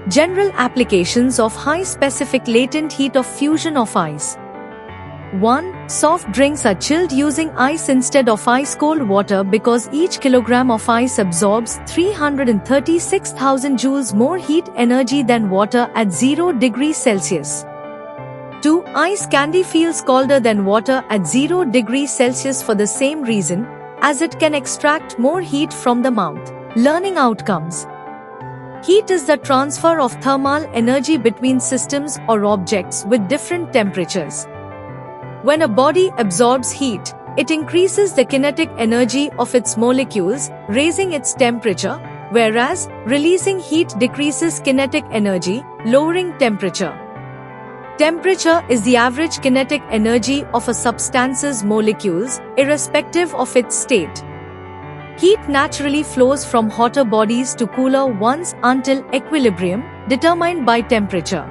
General applications of high specific latent heat of fusion of ice. 1. Soft drinks are chilled using ice instead of ice-cold water because each kilogram of ice absorbs 336,000 joules more heat energy than water at 0 degrees Celsius. 2. Ice candy feels colder than water at 0 degrees Celsius for the same reason, as it can extract more heat from the mouth. Learning outcomes. Heat is the transfer of thermal energy between systems or objects with different temperatures. When a body absorbs heat, it increases the kinetic energy of its molecules, raising its temperature, whereas releasing heat decreases kinetic energy, lowering temperature. Temperature is the average kinetic energy of a substance's molecules, irrespective of its state. Heat naturally flows from hotter bodies to cooler ones until equilibrium, determined by temperature.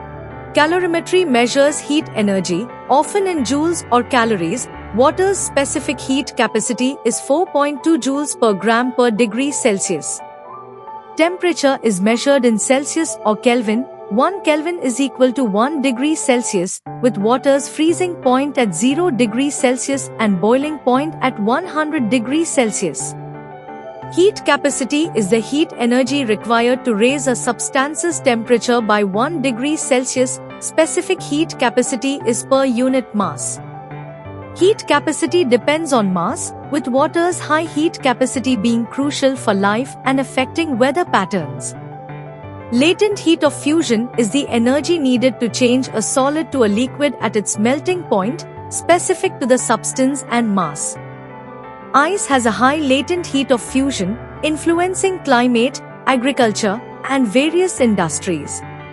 Calorimetry measures heat energy, often in joules or calories. Water's specific heat capacity is 4.2 joules per gram per degree Celsius. Temperature is measured in Celsius or Kelvin. 1 Kelvin is equal to 1 degree Celsius, with water's freezing point at 0 degrees Celsius and boiling point at 100 degrees Celsius. Heat capacity is the heat energy required to raise a substance's temperature by 1 degree Celsius. Specific heat capacity is per unit mass. Heat capacity depends on mass, with water's high heat capacity being crucial for life and affecting weather patterns. Latent heat of fusion is the energy needed to change a solid to a liquid at its melting point, specific to the substance and mass. Ice has a high latent heat of fusion, influencing climate, agriculture, and various industries.